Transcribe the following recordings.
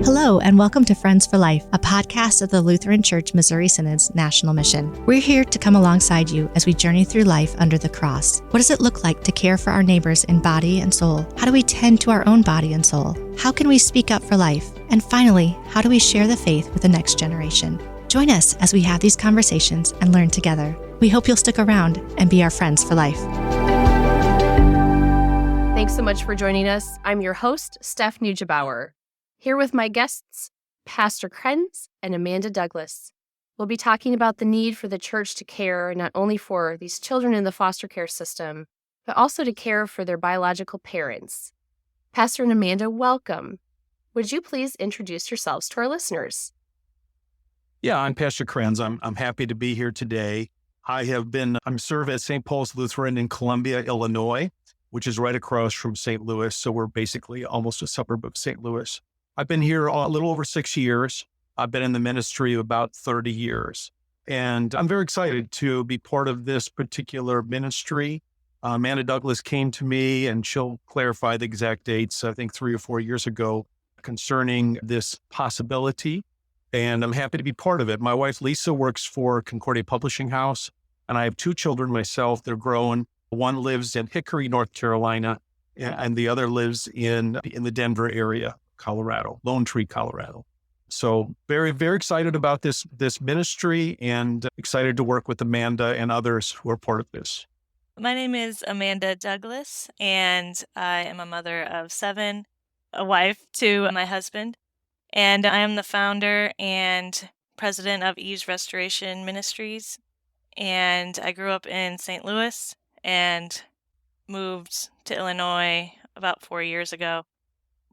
Hello, and welcome to Friends for Life, a podcast of the Lutheran Church Missouri Synod's National Mission. We're here to come alongside you as we journey through life under the cross. What does it look like to care for our neighbors in body and soul? How do we tend to our own body and soul? How can we speak up for life? And finally, how do we share the faith with the next generation? Join us as we have these conversations and learn together. We hope you'll stick around and be our friends for life. Thanks so much for joining us. I'm your host, Steph Nuggebauer. Here with my guests, Pastor Krenz and Amanda Douglas. We'll be talking about the need for the church to care not only for these children in the foster care system, but also to care for their biological parents. Pastor and Amanda, welcome. Would you please introduce yourselves to our listeners? Yeah, I'm Pastor Krenz. I'm happy to be here today. I'm serve at St. Paul's Lutheran in Columbia, Illinois, which is right across from St. Louis. So we're basically almost a suburb of St. Louis. I've been here a little over 6 years. I've been in the ministry about 30 years. And I'm very excited to be part of this particular ministry. Amanda Douglas came to me, and she'll clarify the exact dates, I think 3 or 4 years ago, concerning this possibility. And I'm happy to be part of it. My wife, Lisa, works for Concordia Publishing House, and I have 2 children myself. They're grown. One lives in Hickory, North Carolina, and the other lives in the Denver area, Colorado, Lone Tree, Colorado. So very, very excited about this ministry and excited to work with Amanda and others who are part of this. My name is Amanda Douglas, and I am a mother of 7, a wife to my husband, and I am the founder and president of Eve's Restoration Ministries. And I grew up in St. Louis and moved to Illinois about 4 years ago,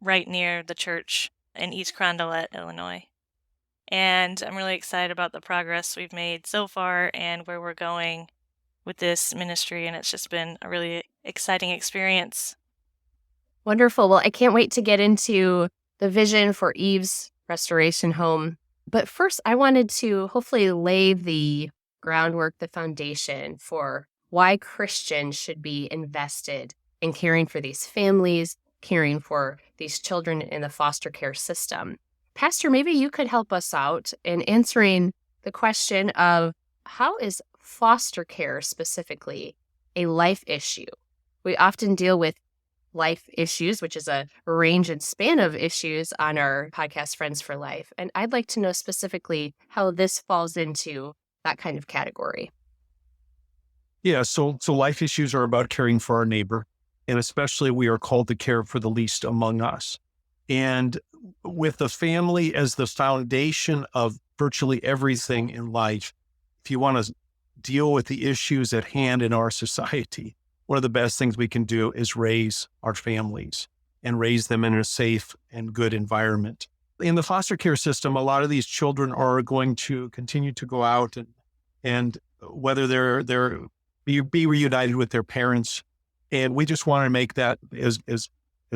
right near the church in East Carondelet, Illinois. And I'm really excited about the progress we've made so far and where we're going with this ministry. And it's just been a really exciting experience. Wonderful. Well, I can't wait to get into the vision for Eve's Restoration Home. But first, I wanted to hopefully lay the groundwork, the foundation for why Christians should be invested in caring for these families, caring for these children in the foster care system. Pastor, maybe you could help us out in answering the question of how is foster care specifically a life issue? We often deal with life issues, which is a range and span of issues on our podcast, Friends for Life. And I'd like to know specifically how this falls into that kind of category. Yeah, so life issues are about caring for our neighbor, and especially we are called to care for the least among us. And with the family as the foundation of virtually everything in life, if you want to deal with the issues at hand in our society, one of the best things we can do is raise our families and raise them in a safe and good environment. In the foster care system, a lot of these children are going to continue to go out and whether they're be reunited with their parents. And we just want to make that as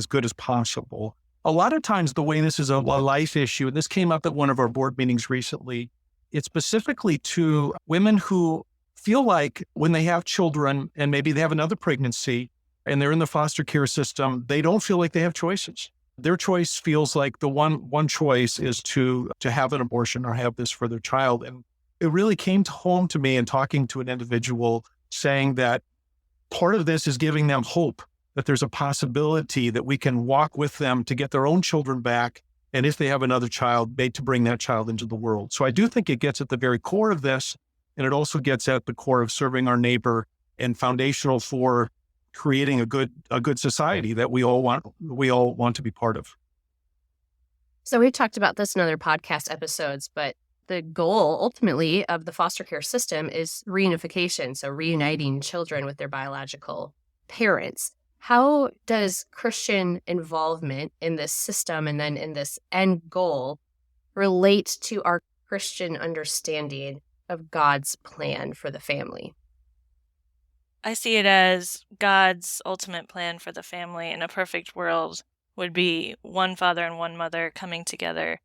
good as possible. A lot of times the way this is a life issue, and this came up at one of our board meetings recently, it's specifically to women who feel like when they have children and maybe they have another pregnancy and they're in the foster care system, they don't feel like they have choices. Their choice feels like the one choice is to have an abortion or have this for their child. And it really came home to me in talking to an individual saying that part of this is giving them hope that there's a possibility that we can walk with them to get their own children back. And if they have another child, to bring that child into the world. So I do think it gets at the very core of this. And it also gets at the core of serving our neighbor and foundational for creating a good society that we all want to be part of. So we've talked about this in other podcast episodes, but the goal ultimately of the foster care system is reunification, so reuniting children with their biological parents. How does Christian involvement in this system and then in this end goal relate to our Christian understanding of God's plan for the family? I see it as God's ultimate plan for the family in a perfect world would be one father and one mother coming together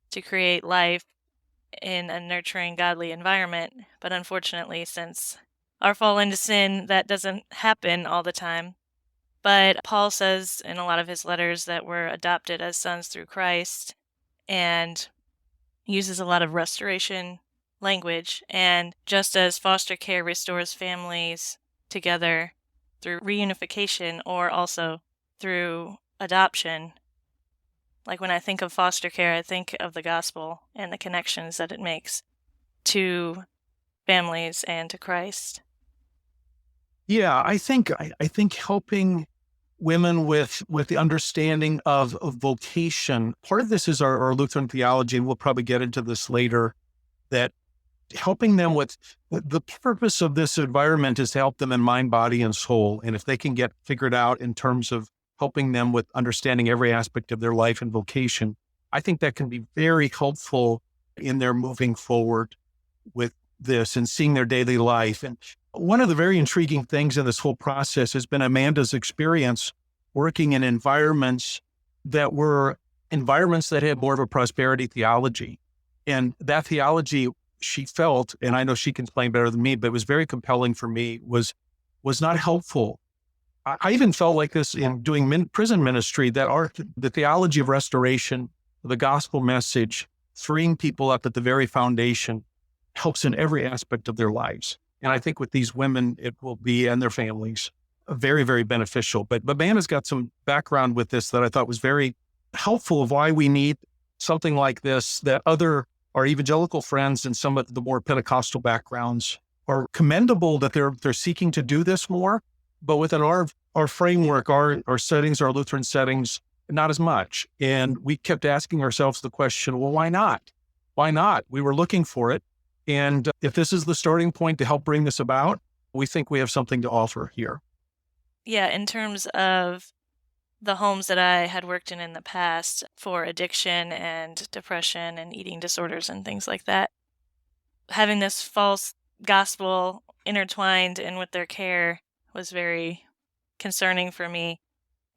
to create life in a nurturing, godly environment. But unfortunately, since our fall into sin, that doesn't happen all the time. But Paul says in a lot of his letters that we're adopted as sons through Christ. and uses a lot of restoration language. And just as foster care restores families together through reunification or also through adoption, like when I think of foster care, I think of the gospel and the connections that it makes to families and to Christ. Yeah, I think helping women with the understanding of vocation. Part of this is our Lutheran theology, and we'll probably get into this later, that helping them with the purpose of this environment is to help them in mind, body, and soul. And if they can get figured out in terms of helping them with understanding every aspect of their life and vocation, I think that can be very helpful in their moving forward with this and seeing their daily life. And one of the very intriguing things in this whole process has been Amanda's experience working in environments that had more of a prosperity theology. And that theology, she felt, and I know she can explain better than me, but it was very compelling for me, was not helpful. I even felt like this in doing prison ministry, that the theology of restoration, the gospel message, freeing people up at the very foundation, helps in every aspect of their lives. And I think with these women, it will be, and their families, very, very beneficial. But Amanda's got some background with this that I thought was very helpful of why we need something like this, that our evangelical friends and some of the more Pentecostal backgrounds are commendable that they're seeking to do this more. But within our framework, our settings, our Lutheran settings, not as much. And we kept asking ourselves the question, well, why not? Why not? We were looking for it. And if this is the starting point to help bring this about, we think we have something to offer here. Yeah, in terms of the homes that I had worked in the past for addiction and depression and eating disorders and things like that, having this false gospel intertwined in with their care was very concerning for me.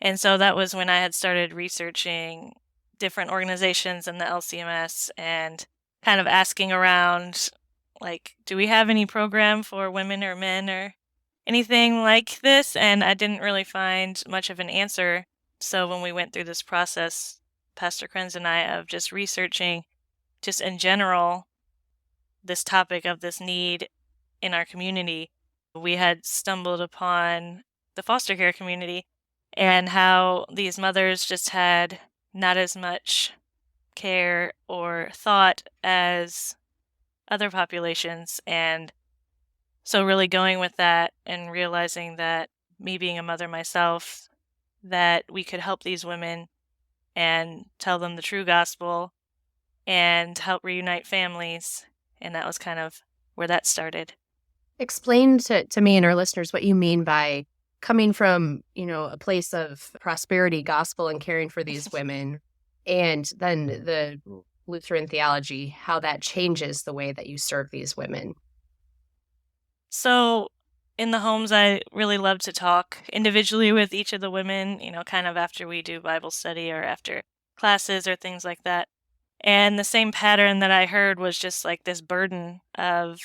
And so that was when I had started researching different organizations in the LCMS and kind of asking around, like, do we have any program for women or men or anything like this? And I didn't really find much of an answer. So when we went through this process, Pastor Krenz and I, of just researching, just in general, this topic of this need in our community, we had stumbled upon the foster care community and how these mothers just had not as much care or thought as other populations. And so really going with that and realizing that, me being a mother myself, that we could help these women and tell them the true gospel and help reunite families. And that was kind of where that started. Explain to me and our listeners what you mean by coming from, a place of prosperity, gospel, and caring for these women, and then the Lutheran theology, how that changes the way that you serve these women. So in the homes, I really love to talk individually with each of the women, kind of after we do Bible study or after classes or things like that. And the same pattern that I heard was just like this burden of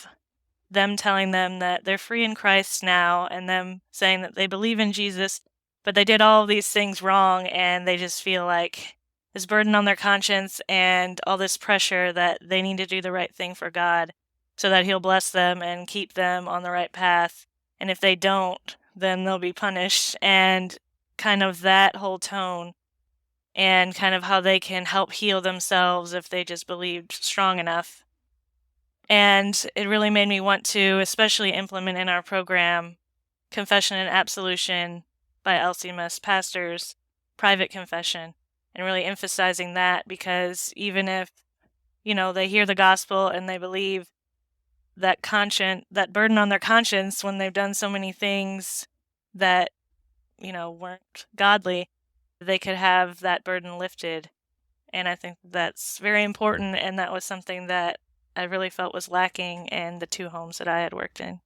them telling them that they're free in Christ now, and them saying that they believe in Jesus, but they did all of these things wrong, and they just feel like this burden on their conscience and all this pressure that they need to do the right thing for God so that He'll bless them and keep them on the right path. And if they don't, then they'll be punished. And kind of that whole tone, and kind of how they can help heal themselves if they just believed strong enough. And it really made me want to especially implement in our program confession and absolution by LCMS pastors, private confession, and really emphasizing that, because even if, they hear the gospel and they believe that burden on their conscience when they've done so many things that, weren't godly, they could have that burden lifted. And I think that's very important, and that was something that I really felt was lacking in the two homes that I had worked in.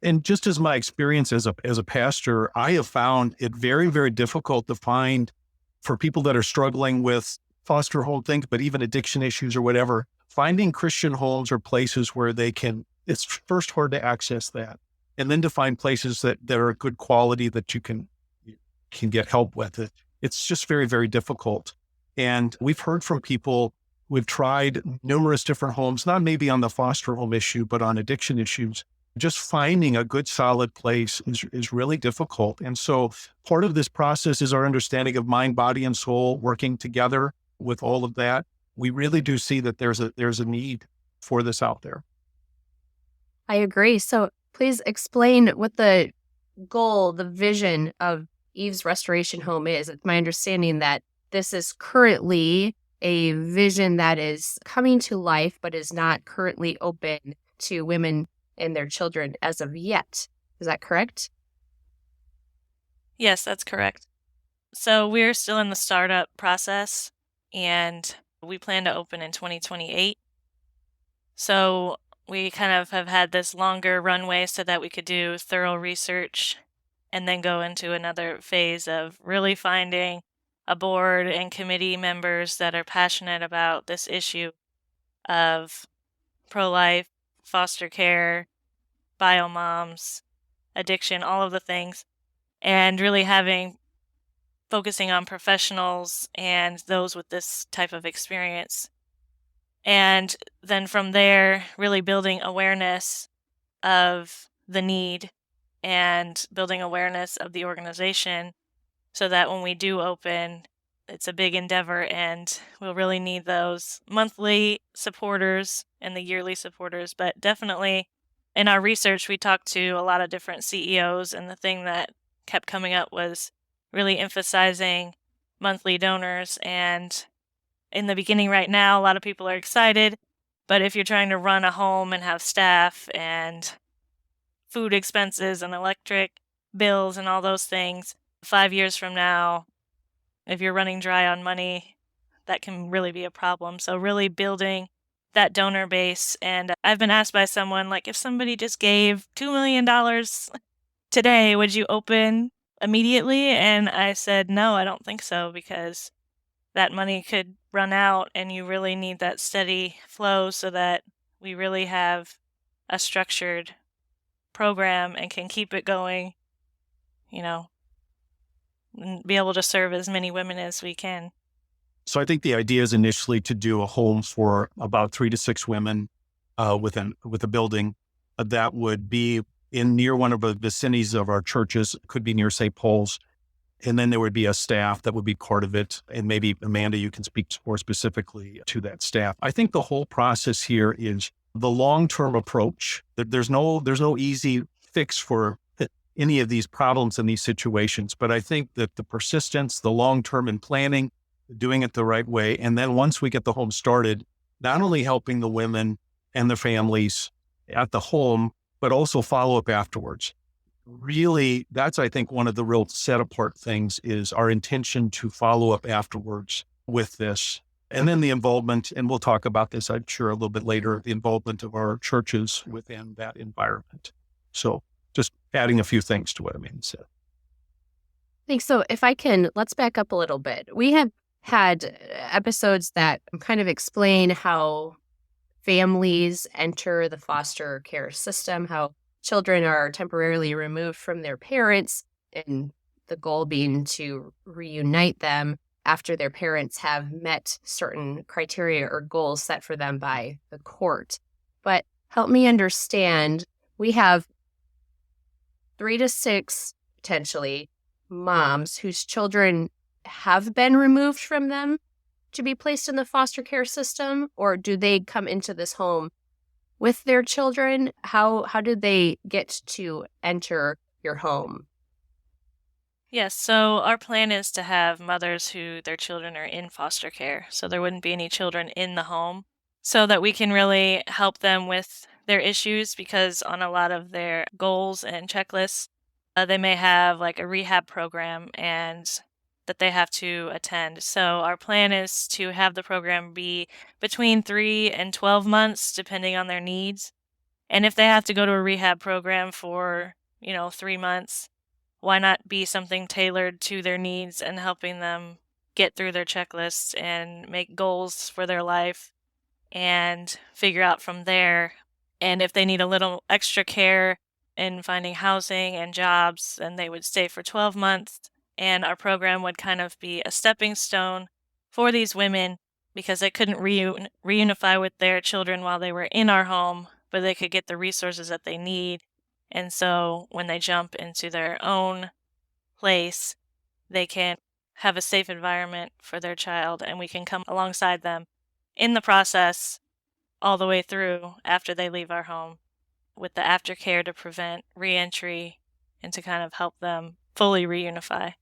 And just as my experience as a pastor, I have found it very, very difficult to find, for people that are struggling with foster home things, but even addiction issues or whatever, finding Christian homes or places where it's first hard to access that. And then to find places that are good quality that you can get help with it. It's just very, very difficult. And we've heard from people, we've tried numerous different homes, not maybe on the foster home issue, but on addiction issues. Just finding a good, solid place is really difficult. And so part of this process is our understanding of mind, body, and soul working together with all of that. We really do see that there's a need for this out there. I agree. So please explain what the goal, the vision of Eve's Restoration Home is. It's my understanding that this is currently a vision that is coming to life, but is not currently open to women and their children as of yet. Is that correct? Yes, that's correct. So we're still in the startup process, and we plan to open in 2028. So we kind of have had this longer runway so that we could do thorough research and then go into another phase of really finding a board and committee members that are passionate about this issue of pro-life, foster care, bio moms, addiction, all of the things, and really focusing on professionals and those with this type of experience. And then from there, really building awareness of the need and building awareness of the organization so that when we do open, it's a big endeavor and we'll really need those monthly supporters and the yearly supporters. But definitely in our research, we talked to a lot of different CEOs, and the thing that kept coming up was really emphasizing monthly donors. And in the beginning right now, a lot of people are excited, but if you're trying to run a home and have staff and food expenses and electric bills and all those things, 5 years from now, if you're running dry on money, that can really be a problem. So really building that donor base. And I've been asked by someone, like, if somebody just gave $2 million today, would you open immediately? And I said, no, I don't think so, because that money could run out and you really need that steady flow so that we really have a structured program and can keep it going, and be able to serve as many women as we can. So I think the idea is initially to do a home for about 3 to 6 women with a building that would be near one of the vicinities of our churches. It could be near St. Paul's. And then there would be a staff that would be part of it. And maybe Amanda, you can speak more specifically to that staff. I think the whole process here is the long-term approach. There's no easy fix for any of these problems in these situations. But I think that the persistence, the long-term in planning, doing it the right way. And then once we get the home started, not only helping the women and the families at the home, but also follow up afterwards. Really, that's, I think, one of the real set apart things is our intention to follow up afterwards with this. And then the involvement, and we'll talk about this, I'm sure, a little bit later, the involvement of our churches within that environment. So just adding a few things to what Amanda said. Thanks. So if I can, let's back up a little bit. We have had episodes that kind of explain how families enter the foster care system, how children are temporarily removed from their parents, and the goal being to reunite them after their parents have met certain criteria or goals set for them by the court. But help me understand, we have 3 to 6 potentially moms whose children have been removed from them to be placed in the foster care system, or do they come into this home with their children? How do they get to enter your home? Yes, so our plan is to have mothers who their children are in foster care, so there wouldn't be any children in the home, so that we can really help them with their issues, because on a lot of their goals and checklists, they may have like a rehab program and that they have to attend. So our plan is to have the program be between 3 and 12 months, depending on their needs. And if they have to go to a rehab program for, 3 months, why not be something tailored to their needs and helping them get through their checklists and make goals for their life and figure out from there. And if they need a little extra care in finding housing and jobs, then they would stay for 12 months. And our program would kind of be a stepping stone for these women because they couldn't reunify with their children while they were in our home, but they could get the resources that they need. And so when they jump into their own place, they can have a safe environment for their child, and we can come alongside them in the process all the way through after they leave our home with the aftercare to prevent reentry and to kind of help them fully reunify.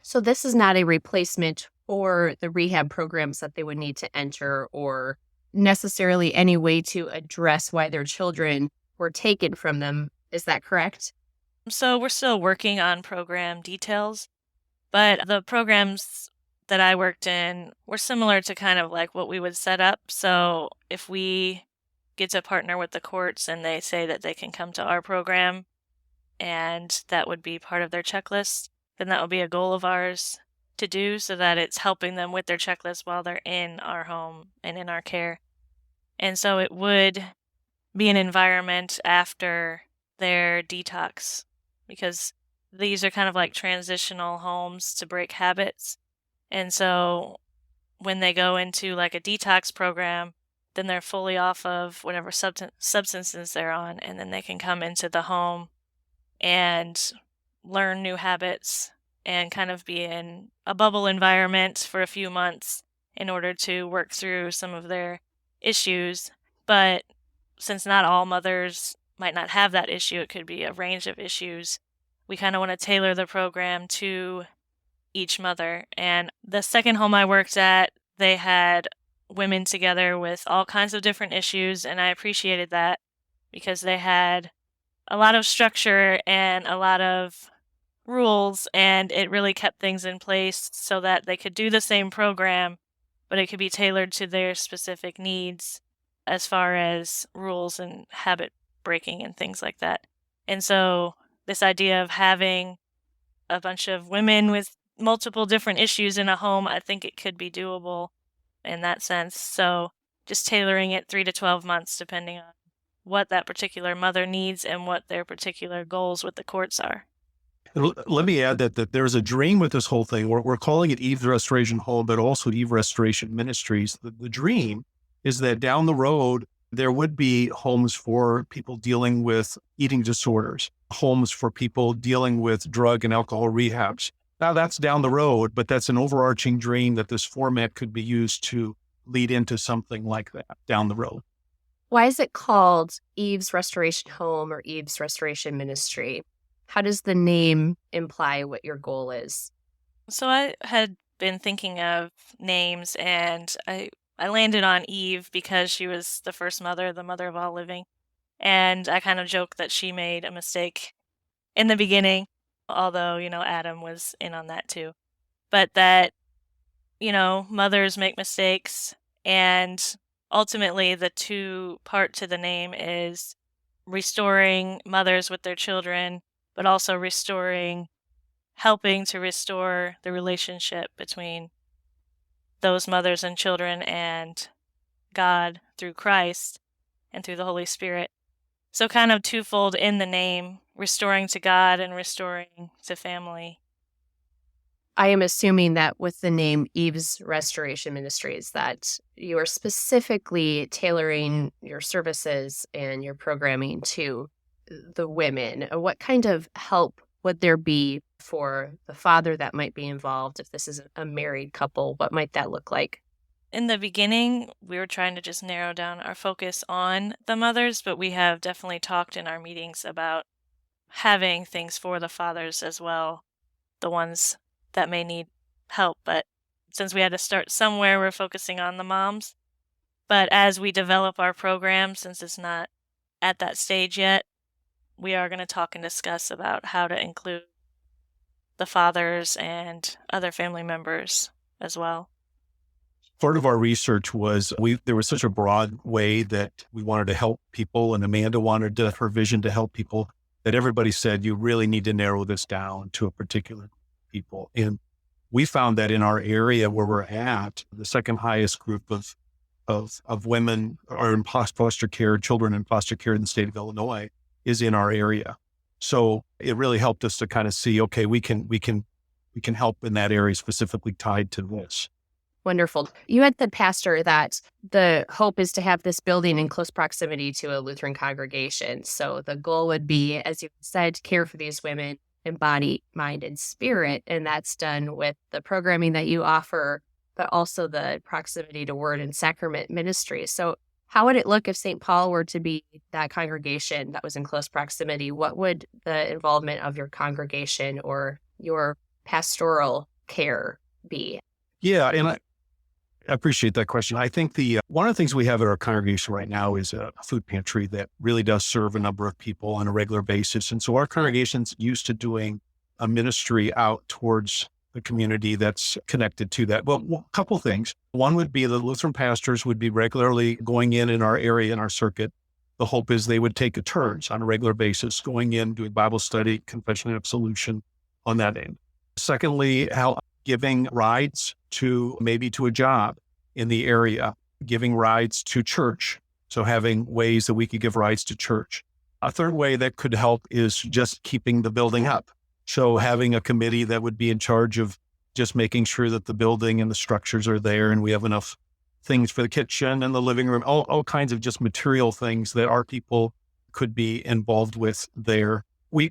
So this is not a replacement for the rehab programs that they would need to enter or necessarily any way to address why their children were taken from them. Is that correct? So we're still working on program details, but the programs that I worked in were similar to kind of like what we would set up. So if we get to partner with the courts and they say that they can come to our program and that would be part of their checklist, then that would be a goal of ours to do so that it's helping them with their checklist while they're in our home and in our care. And so it would be an environment after their detox because these are kind of like transitional homes to break habits. And so when they go into like a detox program, then they're fully off of whatever substances they're on, and then they can come into the home and learn new habits and kind of be in a bubble environment for a few months in order to work through some of their issues. But since not all mothers might not have that issue, it could be a range of issues. We kind of want to tailor the program to each mother. And the second home I worked at, they had women together with all kinds of different issues, and I appreciated that because they had a lot of structure and a lot of rules, and it really kept things in place so that they could do the same program, but it could be tailored to their specific needs as far as rules and habit breaking and things like that. And so this idea of having a bunch of women with multiple different issues in a home, I think it could be doable in that sense. So just tailoring it 3 to 12 months, depending on what that particular mother needs and what their particular goals with the courts are. Let me add that there's a dream with this whole thing. We're calling it Eve's Restoration Home, but also Eve Restoration Ministries. The dream is that down the road, there would be homes for people dealing with eating disorders, homes for people dealing with drug and alcohol rehabs. Now that's down the road, but that's an overarching dream that this format could be used to lead into something like that down the road. Why is it called Eve's Restoration Home or Eve's Restoration Ministry? How does the name imply what your goal is? So I had been thinking of names, and I landed on Eve because she was the first mother, the mother of all living. And I kind of joke that she made a mistake in the beginning, although, Adam was in on that too. But that, mothers make mistakes, and ultimately the two part to the name is restoring mothers with their children, but also helping to restore the relationship between those mothers and children and God through Christ and through the Holy Spirit. So kind of twofold in the name, restoring to God and restoring to family. I am assuming that with the name Eve's Restoration Ministries, that you are specifically tailoring your services and your programming to the women. What kind of help would there be for the father that might be involved if this is a married couple? What might that look like? In the beginning, we were trying to just narrow down our focus on the mothers, but we have definitely talked in our meetings about having things for the fathers as well, the ones that may need help. But since we had to start somewhere, we're focusing on the moms. But as we develop our program, since it's not at that stage yet, we are going to talk and discuss about how to include the fathers and other family members as well. Part of our research was there was such a broad way that we wanted to help people, and Amanda wanted her vision to help people, that everybody said, you really need to narrow this down to a particular people. And we found that in our area where we're at, the second highest group of women are in foster care, children in foster care in the state of Illinois, is in our area. So it really helped us to kind of see, okay, we can help in that area specifically tied to this. Wonderful. You had said, Pastor, that the hope is to have this building in close proximity to a Lutheran congregation. So the goal would be, as you said, to care for these women in body, mind, and spirit. And that's done with the programming that you offer, but also the proximity to word and sacrament ministry. So how would it look if St. Paul were to be that congregation that was in close proximity? What would the involvement of your congregation or your pastoral care be? Yeah, and I appreciate that question. I think one of the things we have at our congregation right now is a food pantry that really does serve a number of people on a regular basis. And so our congregation's used to doing a ministry out towards the community that's connected to that. Well, a couple things. One would be the Lutheran pastors would be regularly going in our area, in our circuit. The hope is they would take turns on a regular basis, going in, doing Bible study, confession and absolution on that end. Secondly, how giving rides to maybe to a job in the area, giving rides to church. So having ways that we could give rides to church. A third way that could help is just keeping the building up. So having a committee that would be in charge of just making sure that the building and the structures are there and we have enough things for the kitchen and the living room, all kinds of just material things that our people could be involved with there. You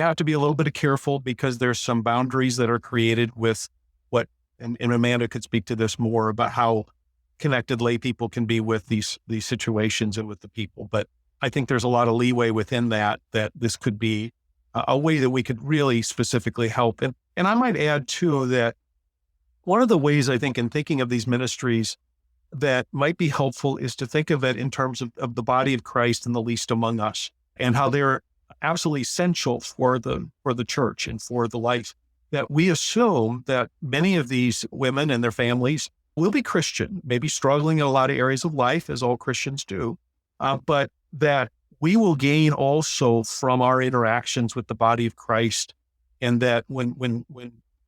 have to be a little bit careful because there's some boundaries that are created with what, and Amanda could speak to this more about how connected lay people can be with these situations and with the people. But I think there's a lot of leeway within that this could be a way that we could really specifically help. And I might add too, that one of the ways I think in thinking of these ministries that might be helpful is to think of it in terms of the body of Christ and the least among us and how they're absolutely essential for the church and for the life. That we assume that many of these women and their families will be Christian, maybe struggling in a lot of areas of life, as all Christians do, but that we will gain also from our interactions with the body of Christ. And that when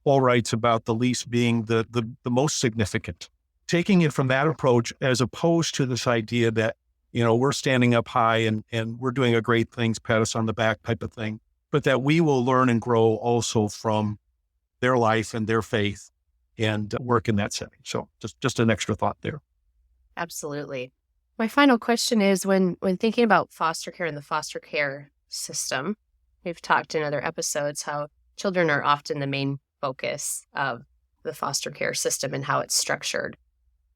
Paul writes about the least being the most significant, taking it from that approach as opposed to this idea that, we're standing up high and we're doing a great things, pat us on the back type of thing, but that we will learn and grow also from their life and their faith and work in that setting. So just an extra thought there. Absolutely. My final question is when thinking about foster care and the foster care system, we've talked in other episodes how children are often the main focus of the foster care system and how it's structured.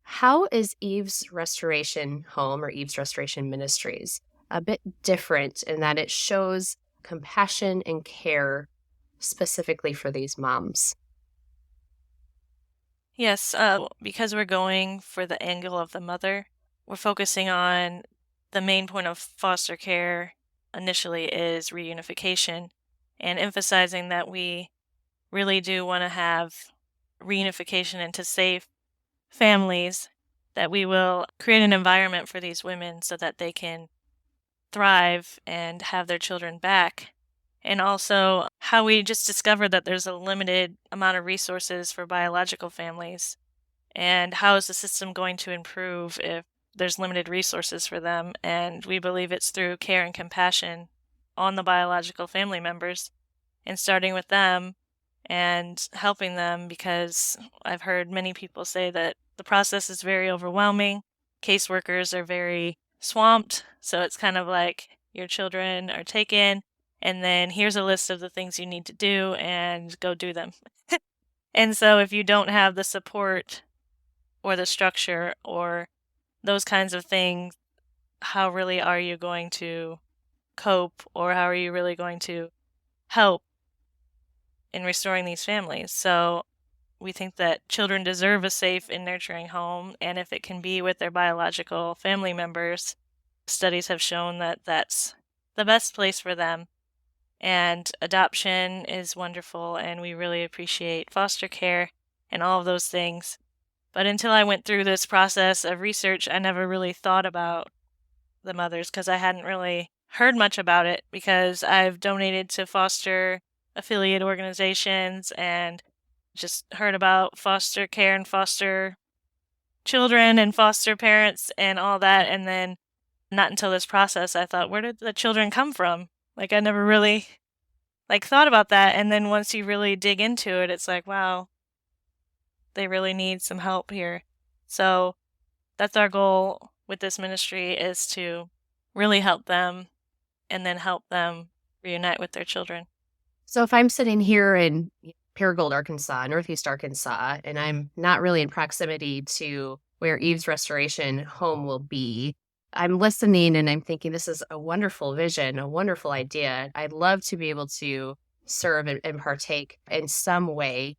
How is Eve's Restoration Home or Eve's Restoration Ministries a bit different in that it shows compassion and care specifically for these moms? Yes, because we're going for the angle of the mother, we're focusing on the main point of foster care initially is reunification and emphasizing that we really do want to have reunification into safe families, that we will create an environment for these women so that they can thrive and have their children back. And also how we just discovered that there's a limited amount of resources for biological families. And how is the system going to improve if there's limited resources for them? And we believe it's through care and compassion on the biological family members and starting with them and helping them, because I've heard many people say that the process is very overwhelming. Caseworkers are very swamped. So it's kind of like your children are taken, and then here's a list of the things you need to do and go do them. And so if you don't have the support or the structure or those kinds of things, how really are you going to cope, or how are you really going to help in restoring these families? So we think that children deserve a safe and nurturing home, and if it can be with their biological family members, studies have shown that that's the best place for them. And adoption is wonderful, and we really appreciate foster care and all of those things. But until I went through this process of research, I never really thought about the mothers because I hadn't really heard much about it, because I've donated to foster affiliate organizations and just heard about foster care and foster children and foster parents and all that. And then not until this process, I thought, where did the children come from? Like, I never really thought about that. And then once you really dig into it, it's like, wow, they really need some help here. So that's our goal with this ministry, is to really help them and then help them reunite with their children. So if I'm sitting here in Paragould, Arkansas, Northeast Arkansas, and I'm not really in proximity to where Eve's Restoration Home will be, I'm listening and I'm thinking, this is a wonderful vision, a wonderful idea. I'd love to be able to serve and partake in some way.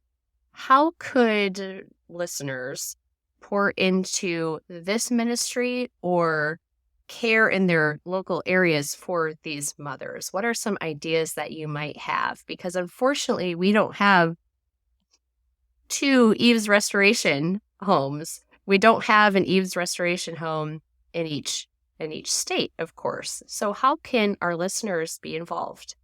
How could listeners pour into this ministry or care in their local areas for these mothers? What are some ideas that you might have? Because unfortunately, we don't have 2 Eve's Restoration homes. We don't have an Eve's Restoration home in each state, of course. So how can our listeners be involved?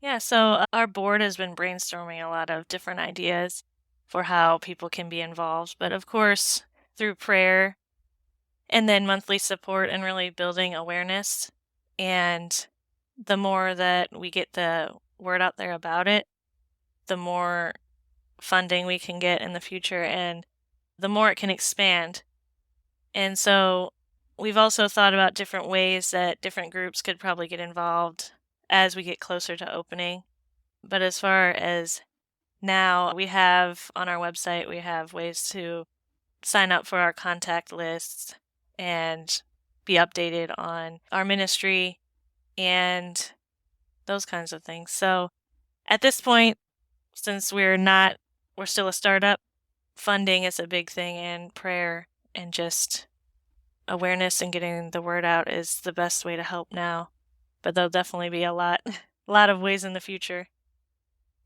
Yeah, so our board has been brainstorming a lot of different ideas for how people can be involved. But of course, through prayer and then monthly support and really building awareness. And the more that we get the word out there about it, the more funding we can get in the future and the more it can expand. And so we've also thought about different ways that different groups could probably get involved as we get closer to opening. But as far as now, we have on our website, we have ways to sign up for our contact lists and be updated on our ministry and those kinds of things. So at this point, since we're still a startup, funding is a big thing, and prayer and just awareness and getting the word out is the best way to help now. But there'll definitely be a lot of ways in the future.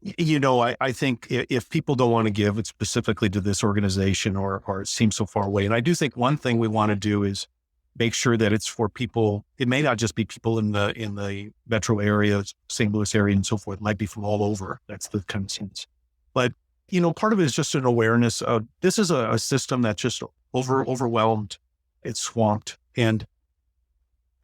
I think if people don't want to give it specifically to this organization or it seems so far away, and I do think one thing we want to do is make sure that it's for people. It may not just be people in the metro area, St. Louis area and so forth. It might be from all over. That's the kind of sense. But, part of it is just an awareness of this is a system that's just overwhelmed. It's swamped. And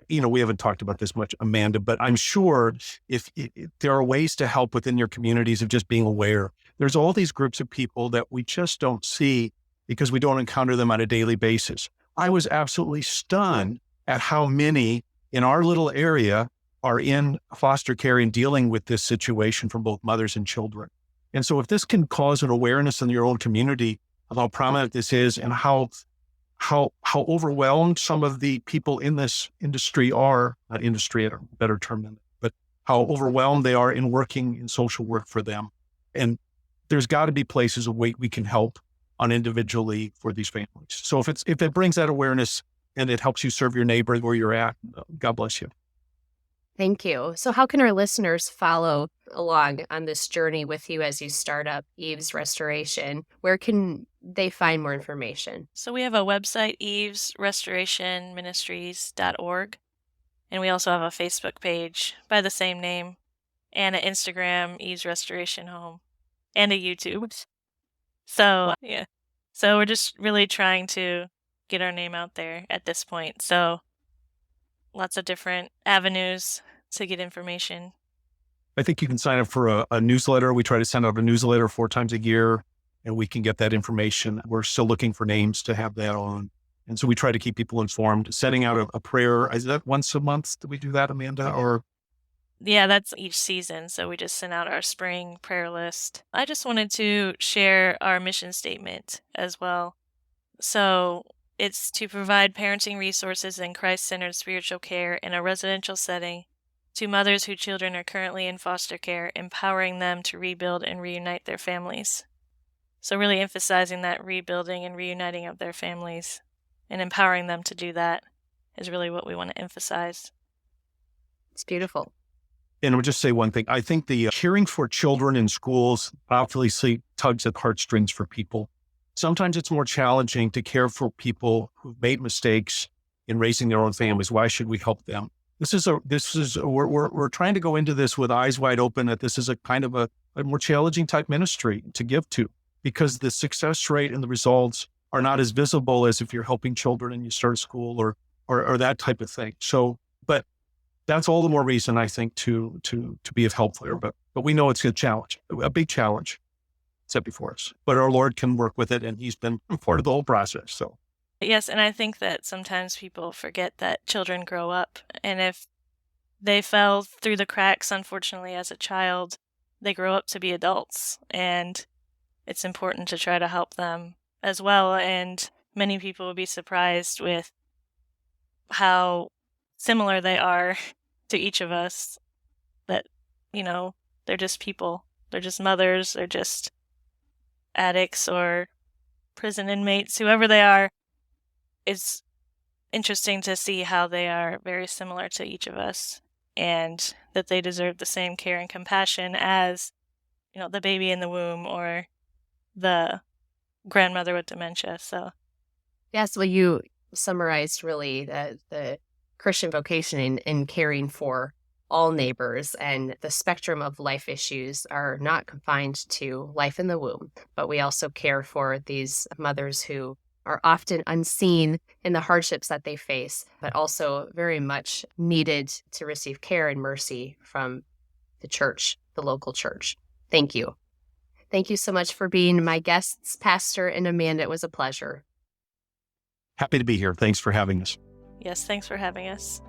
we haven't talked about this much, Amanda, but I'm sure if there are ways to help within your communities of just being aware. There's all these groups of people that we just don't see because we don't encounter them on a daily basis. I was absolutely stunned at how many in our little area are in foster care and dealing with this situation from both mothers and children. And so if this can cause an awareness in your own community of how prominent this is and how overwhelmed some of the people in this industry are, not industry, a better term than that, but how overwhelmed they are in working in social work for them. And there's got to be places of way we can help on individually for these families. So if it brings that awareness and it helps you serve your neighbor where you're at, God bless you. Thank you. So how can our listeners follow along on this journey with you as you start up Eve's Restoration? Where can they find more information? So we have a website, evesrestorationministries.org. And we also have a Facebook page by the same name and an Instagram, Eve's Restoration Home, and a YouTube. So, yeah. So we're just really trying to get our name out there at this point. So lots of different avenues to get information. I think you can sign up for a newsletter. We try to send out a newsletter 4 times a year, and we can get that information. We're still looking for names to have that on. And so we try to keep people informed. Sending out a prayer, is that once a month? Do we do that, Amanda? Or Yeah, that's each season. So we just sent out our spring prayer list. I just wanted to share our mission statement as well. So it's to provide parenting resources and Christ-centered spiritual care in a residential setting to mothers whose children are currently in foster care, empowering them to rebuild and reunite their families. So really emphasizing that rebuilding and reuniting of their families and empowering them to do that is really what we want to emphasize. It's beautiful. And I'll just say one thing. I think the caring for children in schools obviously tugs at heartstrings for people. Sometimes it's more challenging to care for people who've made mistakes in raising their own families. Why should we help them? We're trying to go into this with eyes wide open that this is a kind of a more challenging type ministry to give to, because the success rate and the results are not as visible as if you're helping children and you start a school or that type of thing. So, but that's all the more reason I think to be of help there. But we know it's a challenge, a big challenge. set before us. But our Lord can work with it, and he's been part of the whole process. So Yes, and I think that sometimes people forget that children grow up, and if they fell through the cracks, unfortunately, as a child, they grow up to be adults, and it's important to try to help them as well. And many people will be surprised with how similar they are to each of us, that, they're just people. They're just mothers, they're just addicts or prison inmates, whoever they are. It's interesting to see how they are very similar to each of us, and that they deserve the same care and compassion as, the baby in the womb or the grandmother with dementia. So, Yes, well, you summarized really the Christian vocation in caring for all neighbors, and the spectrum of life issues are not confined to life in the womb, but we also care for these mothers who are often unseen in the hardships that they face, but also very much needed to receive care and mercy from the church, the local church. Thank you. Thank you so much for being my guests, Pastor and Amanda. It was a pleasure. happy to be here. Thanks for having us. yes, thanks for having us.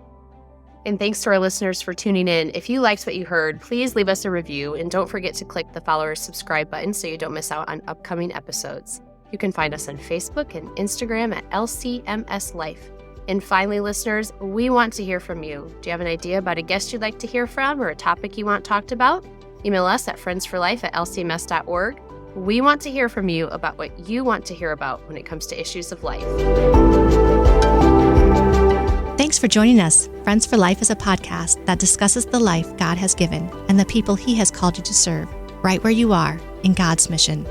And thanks to our listeners for tuning in. If you liked what you heard, please leave us a review, and don't forget to click the follow or subscribe button so you don't miss out on upcoming episodes. You can find us on Facebook and Instagram at LCMS Life. And finally, listeners, we want to hear from you. Do you have an idea about a guest you'd like to hear from or a topic you want talked about? Email us at friendsforlife@lcms.org. We want to hear from you about what you want to hear about when it comes to issues of life. Thanks for joining us. Friends for Life is a podcast that discusses the life God has given and the people He has called you to serve, right where you are in God's mission.